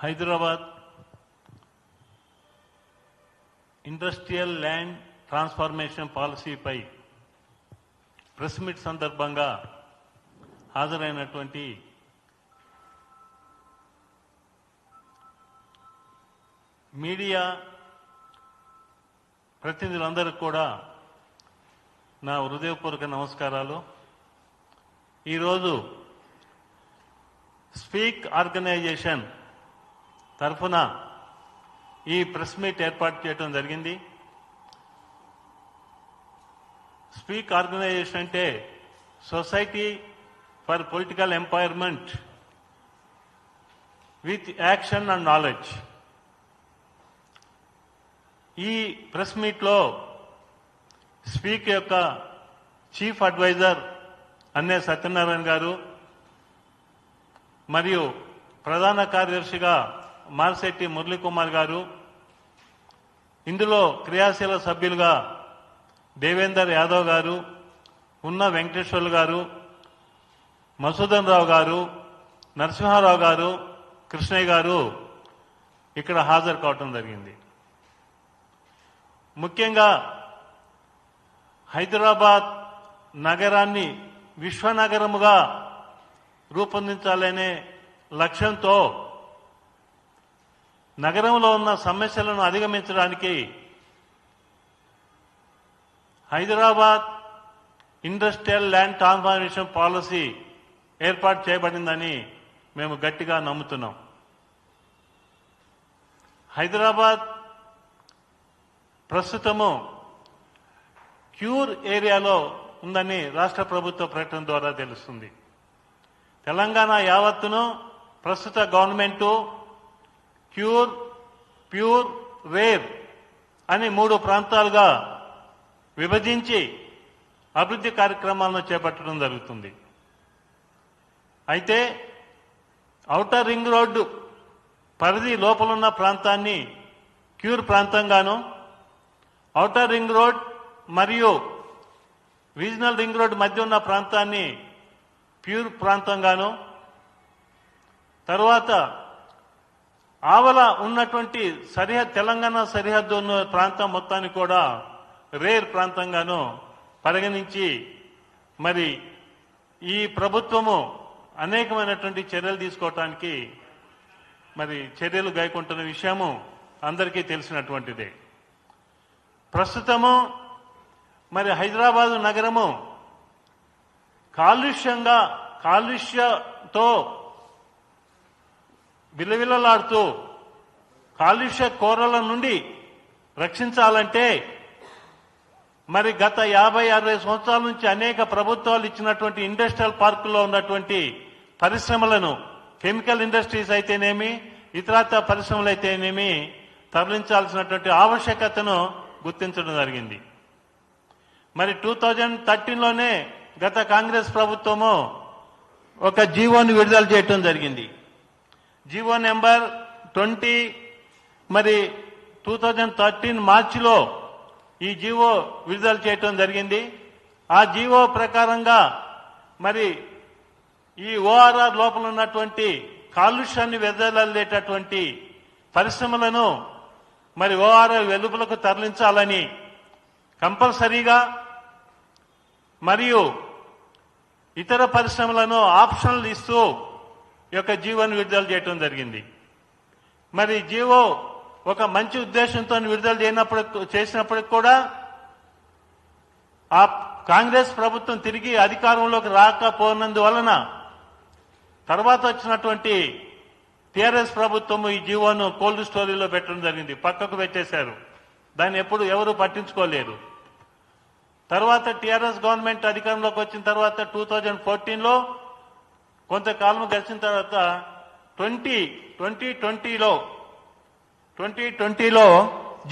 Hyderabad industrial land transformation పాలసీపై press meet సందర్భంగా హాజరైనటువంటి మీడియా ప్రతినిధులందరికీ కూడా నా హృదయపూర్వక నమస్కారాలు. ఈరోజు స్పీక్ ఆర్గనైజేషన్ తరఫున ఈ ప్రెస్ మీట్ ఏర్పాటు చేయడం జరిగింది. స్పీక్ ఆర్గనైజేషన్ అంటే society for political empowerment with action and knowledge. ఈ ప్రెస్ మీట్లో స్పీక్ యొక్క చీఫ్ అడ్వైజర్ అన్నే సత్యనారాయణ గారు మరియు ప్రధాన కార్యదర్శిగా మార్శెట్టి మురళీకుమార్ గారు, ఇందులో క్రియాశీల సభ్యులుగా దేవేందర్ యాదవ్ గారు, ఉన్న వెంకటేశ్వర్లు గారు, మసూదన్ రావు గారు, నరసింహారావు గారు, కృష్ణయ్య గారు ఇక్కడ హాజరు కావటం జరిగింది. ముఖ్యంగా హైదరాబాద్ నగరాన్ని విశ్వనగరముగా రూపొందించాలనే లక్ష్యంతో నగరంలో ఉన్న సమస్యలను అధిగమించడానికి Hyderabad industrial land transformation policy ఏర్పాటు చేయబడిందని మేము గట్టిగా నమ్ముతున్నాం. హైదరాబాద్ ప్రస్తుతము క్యూర్ ఏరియాలో ఉందని రాష్ట్ర ప్రభుత్వ ప్రకటన ద్వారా తెలుస్తుంది. తెలంగాణ యావత్తును ప్రస్తుత గవర్నమెంటు క్యూర్, ప్యూర్, రేర్ అని 3 ప్రాంతాలుగా విభజించి అభివృద్ధి కార్యక్రమాలను చేపట్టడం జరుగుతుంది. అయితే ఔటర్ రింగ్ రోడ్డు పరిధి లోపలున్న ప్రాంతాన్ని క్యూర్ ప్రాంతంగాను, ఔటర్ రింగ్ రోడ్ మరియు రీజనల్ రింగ్ రోడ్ మధ్య ఉన్న ప్రాంతాన్ని ప్యూర్ ప్రాంతంగాను, తర్వాత ఆవల ఉన్నటువంటి తెలంగాణ సరిహద్దు ఉన్న ప్రాంతం మొత్తాన్ని కూడా రేర్ ప్రాంతంగాను పరిగణించి మరి ఈ ప్రభుత్వము అనేకమైనటువంటి చర్యలు తీసుకోవటానికి మరి చర్యలు గైకొంటున్న విషయము అందరికీ తెలిసినటువంటిదే. ప్రస్తుతము మరి హైదరాబాదు నగరము కాలుష్యంతో విలవిలలాడుతూ కాలుష్య కోరల నుండి రక్షించాలంటే మరి గత 50-60 సంవత్సరాల నుంచి అనేక ప్రభుత్వాలు ఇచ్చినటువంటి ఇండస్ట్రియల్ పార్కుల్లో ఉన్నటువంటి పరిశ్రమలను, కెమికల్ ఇండస్ట్రీస్ అయితేనేమి, ఇతరత్ర పరిశ్రమలు అయితేనేమి తరలించాల్సినటువంటి ఆవశ్యకతను గుర్తించడం జరిగింది. మరి 2013లోనే గత కాంగ్రెస్ ప్రభుత్వము ఒక జీవోని విడుదల చేయటం జరిగింది. జీవో నెంబర్ 20 మరి 2013 మార్చిలో ఈ జీవో విడుదల చేయటం జరిగింది. ఆ జీవో ప్రకారంగా మరి ఈ ఓఆర్ఆర్ లోపల ఉన్నటువంటి కాలుష్యాన్ని వెదజల్లేటటువంటి పరిశ్రమలను మరి ఓఆర్ఆర్ వెలుపలకు తరలించాలని కంపల్సరీగా మరియు ఇతర పరిశ్రమలను ఆప్షన్లు ఇస్తూ ఈ యొక్క జీవోను విడుదల చేయడం జరిగింది. మరి జీవో ఒక మంచి ఉద్దేశంతో విడుదల చేసినప్పటికి కూడా ఆ కాంగ్రెస్ ప్రభుత్వం తిరిగి అధికారంలోకి రాకపోయినందువలన తర్వాత వచ్చినటువంటి టీఆర్ఎస్ ప్రభుత్వం ఈ జీవోను కోల్డ్ స్టోరీలో పెట్టడం జరిగింది, పక్కకు పెట్టేశారు. దాన్ని ఎవరు పట్టించుకోలేరు. తర్వాత టీఆర్ఎస్ గవర్నమెంట్ అధికారంలోకి వచ్చిన తర్వాత 2014లో కొంతకాలం గడిచిన తర్వాత 2020లో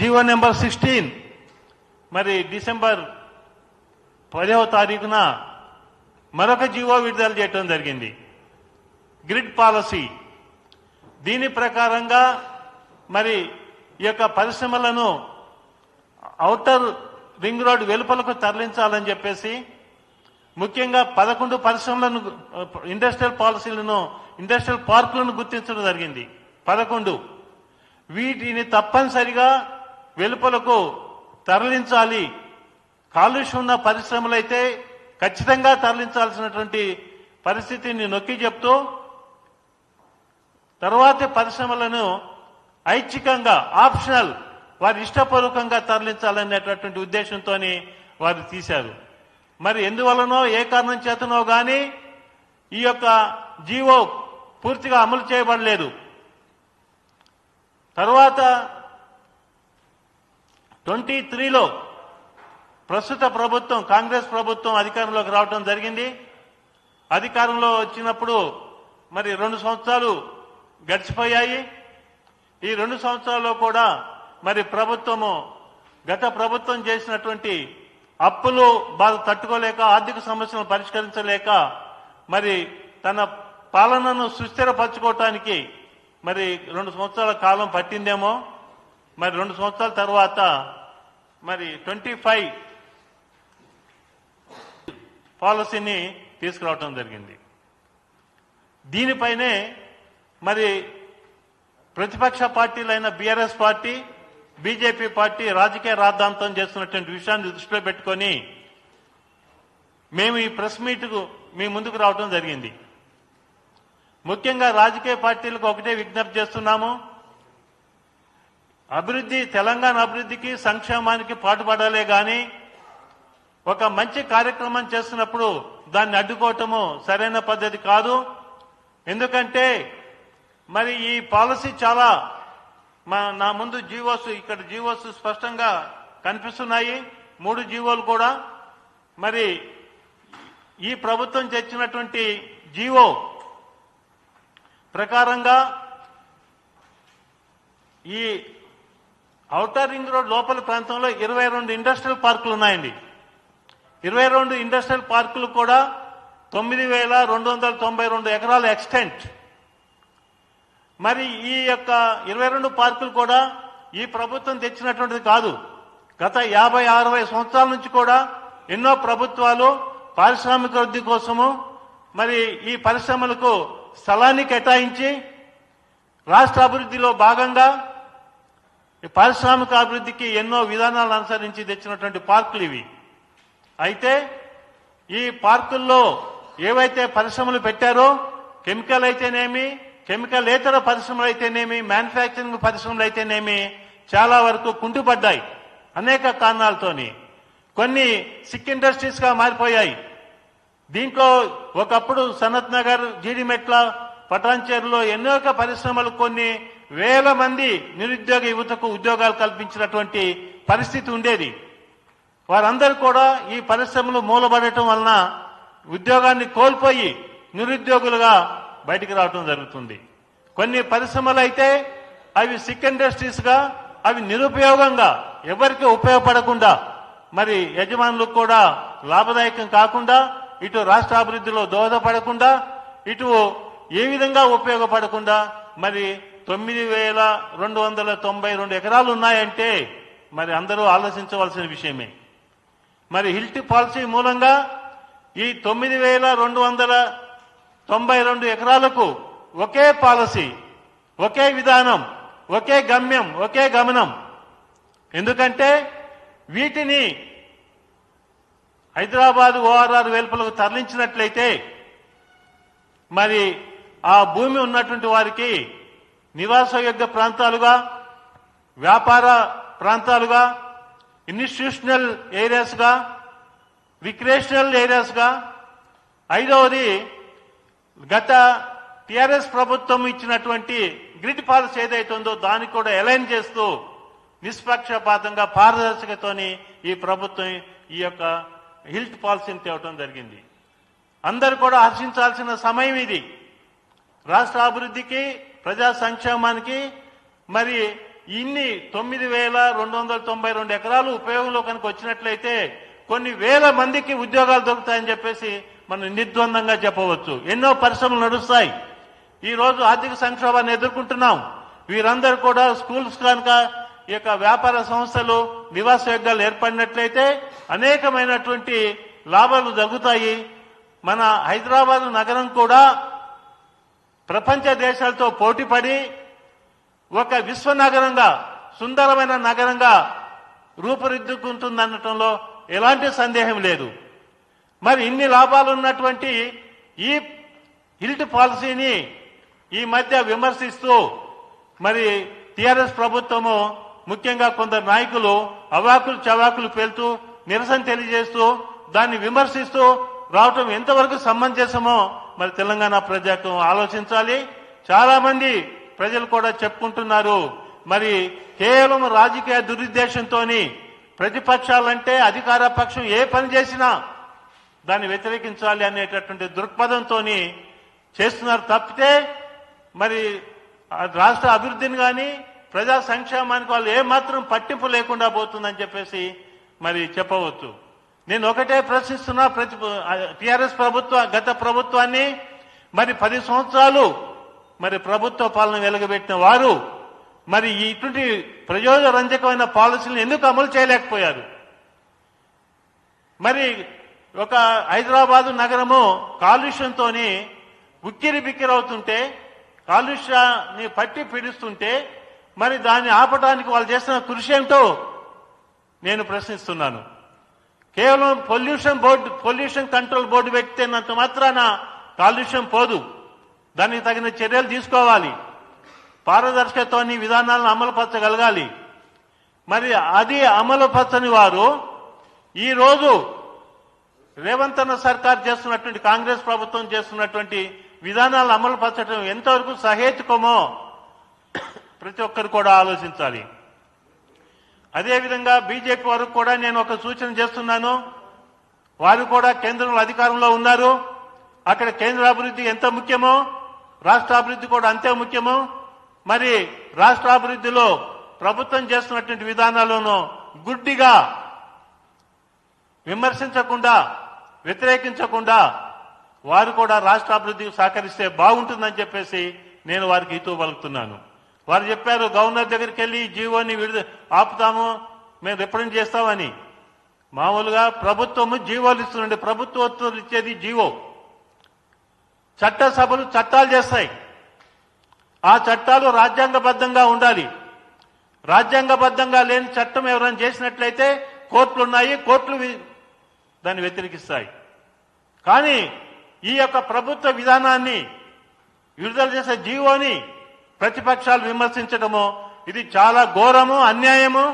జీవో నెంబర్ 16 మరి డిసెంబర్ 10వ తారీఖున మరొక జీవో విడుదల చేయడం జరిగింది, గ్రిడ్ పాలసీ. దీని ప్రకారంగా మరి ఈ యొక్క పరిశ్రమలను ఔటర్ రింగ్ రోడ్ వెలుపలకు తరలించాలని చెప్పేసి ముఖ్యంగా 11 పరిశ్రమలను ఇండస్ట్రియల్ పాలసీలను ఇండస్ట్రియల్ పార్కులను గుర్తించడం జరిగింది. 11 వీటిని తప్పనిసరిగా వెలుపలకు తరలించాలి. కాలుష్యం ఉన్న పరిశ్రమలైతే ఖచ్చితంగా తరలించాల్సినటువంటి పరిస్థితిని నొక్కి చెప్తూ తర్వాతి పరిశ్రమలను ఐచ్ఛికంగా ఆప్షనల్ వారి ఇష్టపూర్వకంగా తరలించాలనేటటువంటి ఉద్దేశంతో వారు తీశారు. మరి ఎందువలనో ఏ కారణం చేతనో గాని ఈ యొక్క జీవో పూర్తిగా అమలు చేయబడలేదు. తర్వాత 23లో ప్రస్తుత ప్రభుత్వం కాంగ్రెస్ ప్రభుత్వం అధికారంలోకి రావడం జరిగింది. అధికారంలో వచ్చినప్పుడు మరి 2 సంవత్సరాలు గడిచిపోయాయి. ఈ 2 సంవత్సరాల్లో కూడా మరి గత ప్రభుత్వం చేసినటువంటి అప్పులు బాధ తట్టుకోలేక ఆర్థిక సమస్యలను పరిష్కరించలేక మరి తన పాలనను సుస్థిరపరచుకోవటానికి మరి 2 సంవత్సరాల కాలం పట్టిందేమో. మరి 2 సంవత్సరాల తర్వాత మరి 25 పాలసీని తీసుకురావటం జరిగింది. దీనిపైనే మరి ప్రతిపక్ష పార్టీలైన బీఆర్ఎస్ పార్టీ, బీజేపీ పార్టీ రాజకీయ రాద్ధాంతం చేస్తున్నటువంటి విషయాన్ని దృష్టిలో పెట్టుకొని మేము ఈ ప్రెస్ మీట్కు మీ ముందుకు రావడం జరిగింది. ముఖ్యంగా రాజకీయ పార్టీలకు ఒకటే విజ్ఞప్తి చేస్తున్నాము. తెలంగాణ అభివృద్ధికి సంక్షేమానికి పాటుపడాలే గాని ఒక మంచి కార్యక్రమం చేస్తున్నప్పుడు దాన్ని అడ్డుకోవటము సరైన పద్ధతి కాదు. ఎందుకంటే మరి ఈ పాలసీ చాలా నా ముందు ఇక్కడ జీవోస్ స్పష్టంగా కనిపిస్తున్నాయి. 3 జీవోలు కూడా మరి ఈ ప్రభుత్వం తెచ్చినటువంటి జీవో ప్రకారంగా ఈ ఔటర్ రింగ్ రోడ్ లోపల ప్రాంతంలో 22 ఇండస్ట్రియల్ పార్కులు ఉన్నాయండి. 22 ఇండస్ట్రియల్ పార్కులు కూడా 9,292 ఎకరాల ఎక్స్టెంట్. మరి ఈ యొక్క 22 పార్కులు కూడా ఈ ప్రభుత్వం తెచ్చినటువంటిది కాదు. గత 50-60 సంవత్సరాల నుంచి కూడా ఎన్నో ప్రభుత్వాలు పారిశ్రామిక వృద్ధి కోసము మరి ఈ పరిశ్రమలకు స్థలాన్ని కేటాయించి రాష్ట్ర అభివృద్ధిలో భాగంగా పారిశ్రామిక అభివృద్ధికి ఎన్నో విధానాలను అనుసరించి తెచ్చినటువంటి పార్కులు ఇవి. అయితే ఈ పార్కుల్లో ఏవైతే పరిశ్రమలు పెట్టారో కెమికల్ అయితేనేమి, కెమికలేతర పరిశ్రమలు అయితేనేమి, మ్యానుఫ్యాక్చరింగ్ పరిశ్రమలు అయితేనేమి చాలా వరకు కుంటుపడ్డాయి అనేక కారణాలతోని. కొన్ని సిక్ ఇండస్ట్రీస్ గా మారిపోయాయి. దీంట్లో ఒకప్పుడు సనత్ నగర్, జీడిమెట్ల, పటాన్చేరులో ఎన్నో పరిశ్రమలు కొన్ని వేల మంది నిరుద్యోగ యువతకు ఉద్యోగాలు కల్పించినటువంటి పరిస్థితి ఉండేది. వారందరూ కూడా ఈ పరిశ్రమలు మూలబడటం వలన ఉద్యోగాన్ని కోల్పోయి నిరుద్యోగులుగా బయటికి రావడం జరుగుతుంది. కొన్ని పరిశ్రమలు అయితే అవి సిక్ ఇండస్ట్రీస్ గా అవి నిరుపయోగంగా ఎవరికి ఉపయోగపడకుండా మరి యజమానులకు కూడా లాభదాయకం కాకుండా ఇటు రాష్ట్ర అభివృద్ధిలో దోహదపడకుండా ఇటు ఏ విధంగా ఉపయోగపడకుండా మరి 9,292 ఎకరాలు ఉన్నాయంటే మరి అందరూ ఆలోచించవలసిన విషయమే. మరి హిల్ట్ పాలసీ మూలంగా ఈ 9,292 ఎకరాలకు ఒకే పాలసీ, ఒకే విధానం, ఒకే గమ్యం, ఒకే గమనం. ఎందుకంటే వీటిని హైదరాబాద్ ORR వెలుపలకు తరలించినట్లయితే మరి ఆ భూమి ఉన్నటువంటి వారికి నివాసయోగ్య ప్రాంతాలుగా, వ్యాపార ప్రాంతాలుగా, ఇన్స్టిట్యూషనల్ ఏరియాస్గా, రిక్రియేషనల్ ఏరియాస్గా, ఐదవది గత టిఆర్ఎస్ ప్రభుత్వం ఇచ్చినటువంటి గ్రిడ్ పాలసీ ఏదైతే ఉందో దాన్ని కూడా అలైన్ చేస్తూ నిష్పక్షపాతంగా పారదర్శకతోని ఈ ప్రభుత్వం ఈ యొక్క హిల్ట్ పాలసీని తేవటం జరిగింది. అందరూ కూడా హర్షించాల్సిన సమయం ఇది. రాష్ట్ర అభివృద్ధికి, ప్రజా సంక్షేమానికి మరి ఇన్ని 9,292 ఎకరాలు ఉపయోగంలో కనుక వచ్చినట్లయితే కొన్ని వేల మందికి ఉద్యోగాలు దొరుకుతాయని చెప్పేసి మనం నిర్ద్వందంగా చెప్పవచ్చు. ఎన్నో పరిశ్రమలు నడుస్తాయి. ఈ రోజు ఆర్థిక సంక్షోభాన్ని ఎదుర్కొంటున్నాం. వీరందరూ కూడా స్కూల్స్ కనుక ఈ యొక్క వ్యాపార సంస్థలు, నివాసయోగ్యాలు ఏర్పడినట్లయితే అనేకమైనటువంటి లాభాలు జరుగుతాయి. మన హైదరాబాద్ నగరం కూడా ప్రపంచ దేశాలతో పోటీపడి ఒక విశ్వనగరంగా సుందరమైన నగరంగా రూపుదిద్దుకుంటుందనటంలో ఎలాంటి సందేహం లేదు. మరి ఇన్ని లాభాలు ఉన్నటువంటి ఈ హిల్ట్ పాలసీని ఈ మధ్య విమర్శిస్తూ మరి టీఆర్ఎస్ ప్రభుత్వము ముఖ్యంగా కొందరు నాయకులు అవాకులు చవాకులు పేలుతూ నిరసన తెలియజేస్తూ దాన్ని విమర్శిస్తూ రావటం ఎంతవరకు సమంజసమో మరి తెలంగాణ ప్రజాకు ఆలోచించాలి. చాలా మంది ప్రజలు కూడా చెప్పుకుంటున్నారు, మరి కేవలం రాజకీయ దురుద్దేశంతో ప్రతిపక్షాలంటే అధికార పక్షం ఏ పని చేసినా దాన్ని వ్యతిరేకించాలి అనేటటువంటి దృక్పథంతో చేస్తున్నారు తప్పితే మరి రాష్ట్ర అభివృద్ధిని కానీ ప్రజా సంక్షేమానికి వాళ్ళు ఏమాత్రం పట్టింపు లేకుండా పోతుందని చెప్పేసి మరి చెప్పవచ్చు. నేను ఒకటే ప్రశ్నిస్తున్నా, టీఆర్ఎస్ గత ప్రభుత్వాన్ని మరి 10 సంవత్సరాలు మరి ప్రభుత్వ పాలన వెలుగబెట్టిన వారు మరి ఇటువంటి ప్రయోజన రంజకమైన పాలసీలను ఎందుకు అమలు చేయలేకపోయారు? మరి ఒక హైదరాబాదు నగరము కాలుష్యంతో ఉక్కిరి బిక్కిరవుతుంటే, కాలుష్యాన్ని పట్టి పీడిస్తుంటే మరి దాన్ని ఆపడానికి వాళ్ళు చేస్తున్న కృషి ఏమిటో నేను ప్రశ్నిస్తున్నాను. కేవలం పొల్యూషన్ కంట్రోల్ బోర్డు పెట్టినంత మాత్రాన కాలుష్యం పోదు. దానికి తగిన చర్యలు తీసుకోవాలి. పారదర్శకతోని విధానాలను అమలుపరచగలగాలి. మరి అది అమలుపరచని వారు ఈరోజు రేవంత్ అన్న సర్కార్ చేస్తున్నటువంటి, కాంగ్రెస్ ప్రభుత్వం చేస్తున్నటువంటి విధానాలను అమలుపరచడం ఎంతవరకు సహేతుకమో ప్రతి ఒక్కరు కూడా ఆలోచించాలి. అదేవిధంగా బీజేపీ వరకు కూడా నేను ఒక సూచన చేస్తున్నాను. వారు కూడా కేంద్రంలో అధికారంలో ఉన్నారు. అక్కడ కేంద్ర అభివృద్ధి ఎంత ముఖ్యమో రాష్ట్ర అభివృద్ధి కూడా అంతే ముఖ్యము. మరి రాష్ట్ర అభివృద్ధిలో ప్రభుత్వం చేస్తున్నటువంటి విధానాలను గుడ్డిగా విమర్శించకుండా, వ్యతిరేకించకుండా వారు కూడా రాష్ట్ర అభివృద్ధికి సహకరిస్తే బాగుంటుందని చెప్పేసి నేను వారికి హితవు పలుకుతున్నాను. వారు చెప్పారు, గవర్నర్ దగ్గరికి వెళ్ళి జీవోని ఆపుతాము, మేము రిప్రజెంట్ చేస్తామని. మామూలుగా ప్రభుత్వము జీవోలు ఇస్తుందండి. ప్రభుత్వం ఇచ్చేది జీవో. చట్టసభలు చట్టాలు చేస్తాయి. ఆ చట్టాలు రాజ్యాంగబద్ధంగా ఉండాలి. రాజ్యాంగబద్ధంగా లేని చట్టం ఎవరైనా చేసినట్లయితే కోర్టులు ఉన్నాయి, కోర్టులు దాన్ని వ్యతిరేకిస్తాయి. కానీ ఈ యొక్క ప్రభుత్వ విధానాన్ని విడుదల చేసే జీవోని ప్రతిపక్షాలు విమర్శించడము ఇది చాలా ఘోరము, అన్యాయము,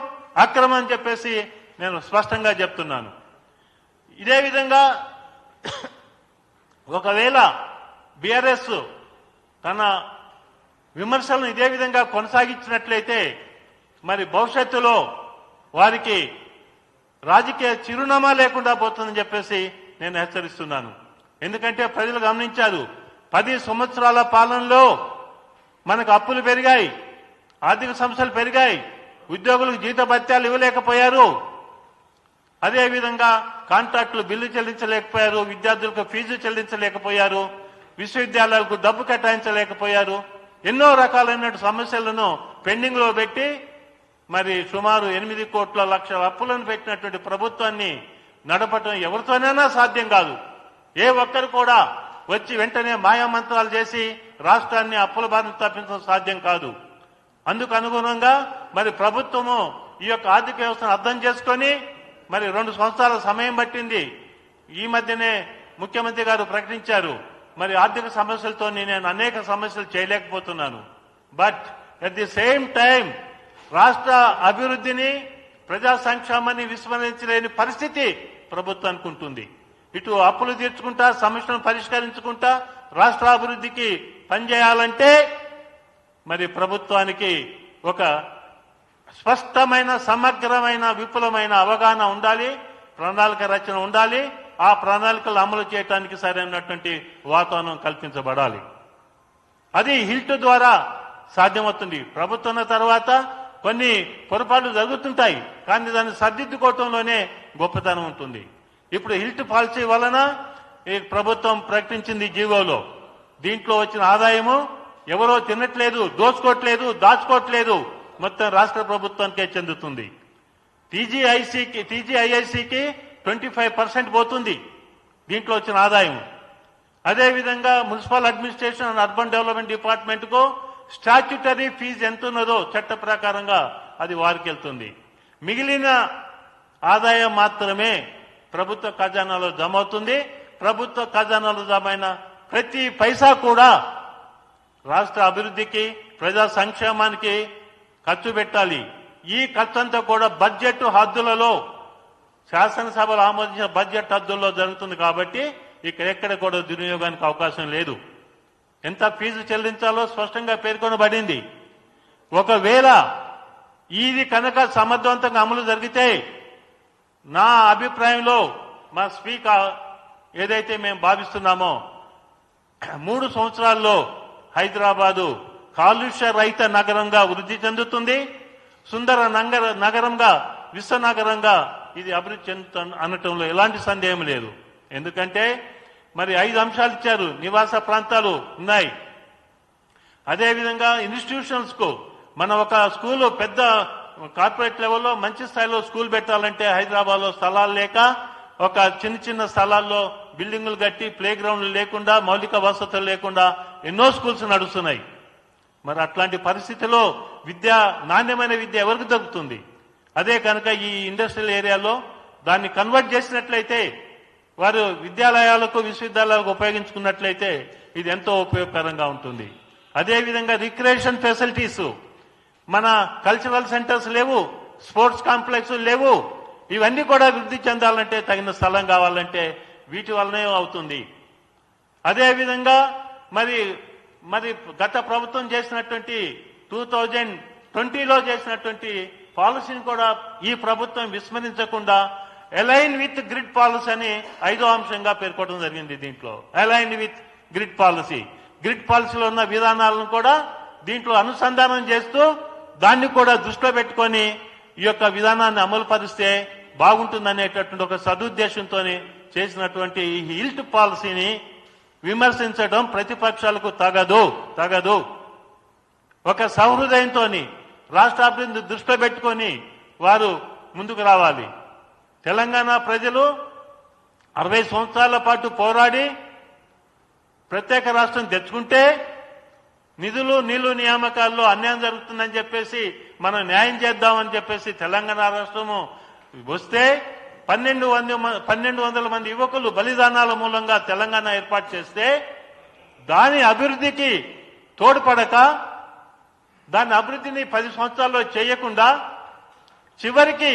అక్రమం అని చెప్పేసి నేను స్పష్టంగా చెప్తున్నాను. ఇదే విధంగా ఒకవేళ బీఆర్ఎస్ తన విమర్శలను ఇదే విధంగా కొనసాగించినట్లయితే మరి భవిష్యత్తులో వారికి రాజకీయ చిరునామా లేకుండా పోతుందని చెప్పేసి నేను హెచ్చరిస్తున్నాను. ఎందుకంటే ప్రజలు గమనించారు, 10 సంవత్సరాల పాలనలో మనకు అప్పులు పెరిగాయి, ఆర్థిక సమస్యలు పెరిగాయి, ఉద్యోగులకు జీతభత్యాలు ఇవ్వలేకపోయారు, అదేవిధంగా కాంట్రాక్టులు బిల్లు చెల్లించలేకపోయారు, విద్యార్థులకు ఫీజు చెల్లించలేకపోయారు, విశ్వవిద్యాలయాలకు డబ్బు కేటాయించలేకపోయారు. ఎన్నో రకాలైన సమస్యలను పెండింగ్ లో పెట్టి మరి సుమారు 8 కోట్ల లక్షల అప్పులను పెట్టినటువంటి ప్రభుత్వాన్ని నడపటం ఎవరితోనైనా సాధ్యం కాదు. ఏ ఒక్కరు కూడా వచ్చి వెంటనే మాయామంత్రాలు చేసి రాష్ట్రాన్ని అప్పుల బారిన తప్పించడం సాధ్యం కాదు. అందుకు అనుగుణంగా మరి ప్రభుత్వము ఈ యొక్క ఆర్థిక వ్యవస్థను అర్థం చేసుకొని మరి 2 సంవత్సరాల సమయం పట్టింది. ఈ మధ్యనే ముఖ్యమంత్రి గారు ప్రకటించారు, మరి ఆర్థిక సమస్యలతో నేను అనేక సమస్యలు చేయలేకపోతున్నాను. But at the same time రాష్ట్ర అభివృద్ధిని, ప్రజా సంక్షేమాన్ని విస్మరించలేని పరిస్థితి ప్రభుత్వానికి ఉంటుంది. ఇటు అప్పులు తీర్చుకుంటా, సమస్యలను పరిష్కరించుకుంటా రాష్ట్ర అభివృద్ధికి పనిచేయాలంటే మరి ప్రభుత్వానికి ఒక స్పష్టమైన, సమగ్రమైన, విపులమైన అవగాహన ఉండాలి, ప్రణాళిక రచన ఉండాలి. ఆ ప్రణాళికలు అమలు చేయడానికి సరైనటువంటి వాతావరణం కల్పించబడాలి. అది హిల్ట్ ద్వారా సాధ్యమవుతుంది. ప్రభుత్వం ఉన్న తర్వాత కొన్ని పొరపాట్లు జరుగుతుంటాయి, కానీ దాన్ని సర్దిద్దుకోవటంలోనే గొప్పతనం ఉంటుంది. ఇప్పుడు హిల్ట్ పాలసీ వలన ఈ ప్రభుత్వం ప్రకటించింది జీవోలో, దీంట్లో వచ్చిన ఆదాయము ఎవరో తినట్లేదు, దోచుకోవట్లేదు, దాచుకోవట్లేదు, మొత్తం రాష్ట్ర ప్రభుత్వానికే చెందుతుంది. టీజీఐఐసికి 25% పోతుంది దీంట్లో వచ్చిన ఆదాయం. అదేవిధంగా municipal administration and urban development department కు స్టాట్యుటరీ ఫీజు ఎంత ఉన్నదో చట్ట ప్రకారంగా అది వారికి వెళ్తుంది. మిగిలిన ఆదాయం మాత్రమే ప్రభుత్వ ఖజానాలో జమ అవుతుంది. ప్రభుత్వ ఖజానాలో జమ అయిన ప్రతి పైసా కూడా రాష్ట్ర అభివృద్ధికి, ప్రజా సంక్షేమానికి ఖర్చు పెట్టాలి. ఈ ఖర్చంతా కూడా బడ్జెట్ హద్దులలో, శాసనసభలో ఆమోదించిన బడ్జెట్ హద్దుల్లో జరుగుతుంది. కాబట్టి ఎక్కడ కూడా దుర్వినియోగానికి అవకాశం లేదు. ఎంత ఫీజు చెల్లించాలో స్పష్టంగా పేర్కొనబడింది. ఒకవేళ ఇది కనుక సమర్థవంతంగా అమలు జరిగితే నా అభిప్రాయంలో మా స్పీకర్ ఏదైతే మేము భావిస్తున్నామో 3 సంవత్సరాల్లో హైదరాబాదు కాలుష్య రహిత నగరంగా వృద్ధి చెందుతుంది. సుందర నగరంగా, విశ్వనగరంగా ఇది అభివృద్ధి చెందుతుంది అనటంలో ఎలాంటి సందేహం లేదు. ఎందుకంటే మరి 5 అంశాలు ఇచ్చారు. నివాస ప్రాంతాలు ఉన్నాయి. అదేవిధంగా ఇన్స్టిట్యూషన్స్ కు మనం ఒక స్కూలు పెద్ద కార్పొరేట్ లెవెల్లో మంచి స్థాయిలో స్కూల్ పెట్టాలంటే హైదరాబాద్ లో స్థలాలు లేక ఒక చిన్న స్థలాల్లో బిల్డింగులు కట్టి ప్లే గ్రౌండ్లు లేకుండా, మౌలిక వసతులు లేకుండా ఎన్నో స్కూల్స్ నడుస్తున్నాయి. మరి అట్లాంటి పరిస్థితిలో నాణ్యమైన విద్య ఎవరికి దొరుకుతుంది? అదే కనుక ఈ ఇండస్ట్రియల్ ఏరియాలో దాన్ని కన్వర్ట్ చేసినట్లయితే, వారు విద్యాలయాలకు, విశ్వవిద్యాలయాలకు ఉపయోగించుకున్నట్లయితే ఇది ఎంతో ఉపయోగకరంగా ఉంటుంది. అదేవిధంగా రిక్రియేషన్ ఫెసిలిటీస్, మన కల్చరల్ సెంటర్స్ లేవు, స్పోర్ట్స్ కాంప్లెక్స్ లేవు. ఇవన్నీ కూడా వృద్ధి చెందాలంటే తగిన స్థలం కావాలంటే వీటి వల్లనే అవుతుంది. అదేవిధంగా మరి గత ప్రభుత్వం చేసినటువంటి 2020లో చేసినటువంటి పాలసీని కూడా ఈ ప్రభుత్వం విస్మరించకుండా అలైన్ విత్ గ్రిడ్ పాలసీ అని 5వ అంశంగా పేర్కొనడం జరిగింది. దీంట్లో అలైన్ విత్ గ్రిడ్ పాలసీలో ఉన్న విధానాలను కూడా దీంట్లో అనుసంధానం చేస్తూ దాన్ని కూడా దృష్టిలో పెట్టుకొని ఈ యొక్క విధానాన్ని అమలు పరిస్తే బాగుంటుందనేటటువంటి ఒక సదుద్దేశంతో చేసినటువంటి ఈ హిల్ట్ పాలసీని విమర్శించడం ప్రతిపక్షాలకు తగదు. ఒక సౌహృదయంతో రాష్ట్ర అభివృద్ధిని దృష్టిలో పెట్టుకొని వారు ముందుకు రావాలి. తెలంగాణ ప్రజలు 60 సంవత్సరాల పాటు పోరాడి ప్రత్యేక రాష్ట్రం తెచ్చుకుంటే నిధులు, నీళ్లు నియామకాల్లో అన్యాయం జరుగుతుందని చెప్పేసి మనం న్యాయం చేద్దామని చెప్పేసి తెలంగాణ రాష్ట్రము వస్తే 1200 మంది యువకులు బలిదానాల మూలంగా తెలంగాణ ఏర్పాటు చేస్తే దాని అభివృద్ధికి తోడ్పడక, దాని అభివృద్ధిని 10 సంవత్సరాల్లో చేయకుండా చివరికి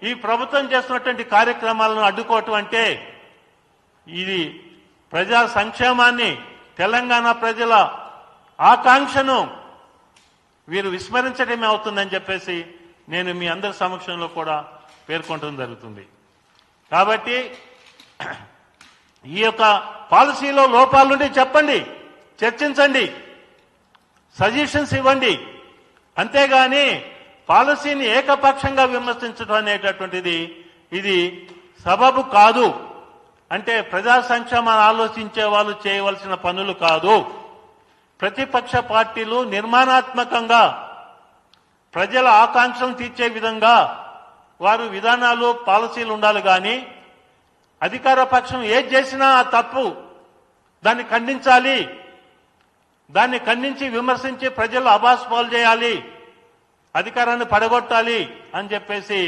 ఈ ప్రభుత్వం చేస్తున్నటువంటి కార్యక్రమాలను అడ్డుకోవటం అంటే ఇది ప్రజా సంక్షేమాన్ని, తెలంగాణ ప్రజల ఆకాంక్షను వీరు విస్మరించడమే అవుతుందని చెప్పేసి నేను మీ అందరి సమక్షంలో కూడా పేర్కొనడం జరుగుతుంది. కాబట్టి ఈ యొక్క పాలసీలో లోపాలుంటే చెప్పండి, చర్చించండి, సజెషన్స్ ఇవ్వండి. అంతేగాని పాలసీని ఏకపక్షంగా విమర్శించడం అనేటటువంటిది ఇది సబబు కాదు. అంటే ప్రజా సంక్షేమాన్ని ఆలోచించే వాళ్ళు చేయవలసిన పనులు కాదు. ప్రతిపక్ష పార్టీలు నిర్మాణాత్మకంగా ప్రజల ఆకాంక్షలను తీర్చే విధంగా వారు విధానాలు, పాలసీలు ఉండాలి. కానీ అధికార పక్షం ఏది చేసినా ఆ తప్పు, దాన్ని ఖండించాలి, దాన్ని ఖండించి విమర్శించి ప్రజలు అబాస్పాలు చేయాలి, అధికారాన్ని పడగొట్టాలి అని చెప్పేసి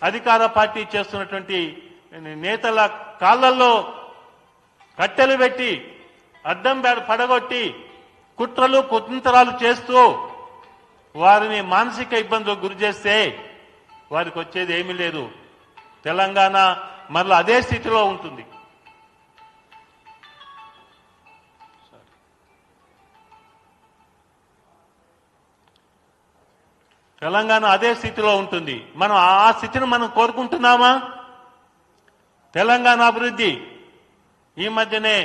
అధికార పార్టీ చేస్తున్నటువంటి నేతల కాళ్లలో కట్టెలు పెట్టి అడ్డం పడగొట్టి కుట్రలు కుతంత్రాలు చేస్తూ వారిని మానసిక ఇబ్బందులకు గురి చేస్తే వారికి వచ్చేది ఏమీ లేదు. తెలంగాణ మరలా అదే స్థితిలో ఉంటుంది. తెలంగాణ అదే స్థితిలో ఉంటుంది. మనం ఆ స్థితిని మనం కోరుకుంటున్నామా? తెలంగాణ అభివృద్ధి ఈ మధ్యనే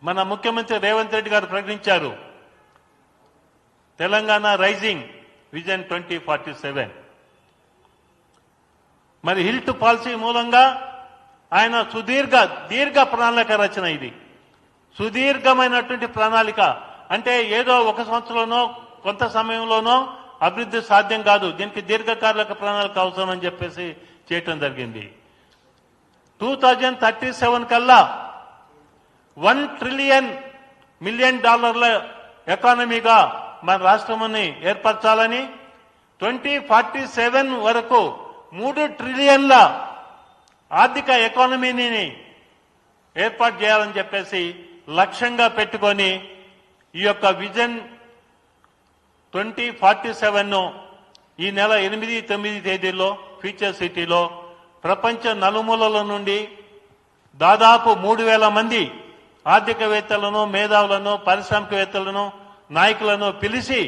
మన ముఖ్యమంత్రి రేవంత్ రెడ్డి గారు ప్రకటించారు, తెలంగాణ రైజింగ్ విజన్ 2047. మరి హిల్ట్ పాలసీ మూలంగా ఆయన దీర్ఘ ప్రణాళిక రచన. ఇది సుదీర్ఘమైనటువంటి ప్రణాళిక. అంటే ఏదో 1 సంవత్సరంలోనో కొంత సమయంలోనో అభివృద్ధి సాధ్యం కాదు. దీనికి దీర్ఘకాలిక ప్రణాళిక అవసరం అని చెప్పేసి చేయటం జరిగింది. 2037 కల్లా $1 ట్రిలియన్ మిలియన్ డాలర్ల ఎకానమీగా మన రాష్ట్రాన్ని ఏర్పరచాలని 2047 వరకు 3 ట్రిలియన్ల ఆర్థిక ఎకానమీని ఏర్పాటు చేయాలని చెప్పేసి లక్ష్యంగా పెట్టుకొని ఈ యొక్క విజన్ 2047ను ఈ నెల 8, 9 తేదీల్లో ఫ్యూచర్ సిటీలో ప్రపంచ నలుమూలల నుండి దాదాపు 3,000 మంది ఆర్థికవేత్తలను, మేధావులను, పారిశ్రామికవేత్తలను, నాయకులను పిలిచి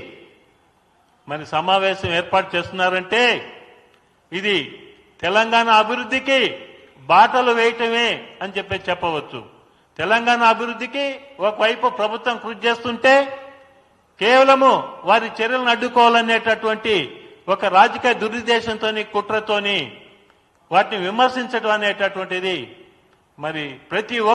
మరి సమావేశం ఏర్పాటు చేస్తున్నారంటే ఇది తెలంగాణ అభివృద్ధికి బాటలు వేయటమే అని చెప్పవచ్చు. తెలంగాణ అభివృద్ధికి ఒకవైపు ప్రభుత్వం కృషి చేస్తుంటే కేవలము వారి చర్యలను అడ్డుకోవాలనేటటువంటి ఒక రాజకీయ దురుద్దేశంతోని, కుట్రతోని వాటిని విమర్శించడం అనేటటువంటిది మరి ప్రతి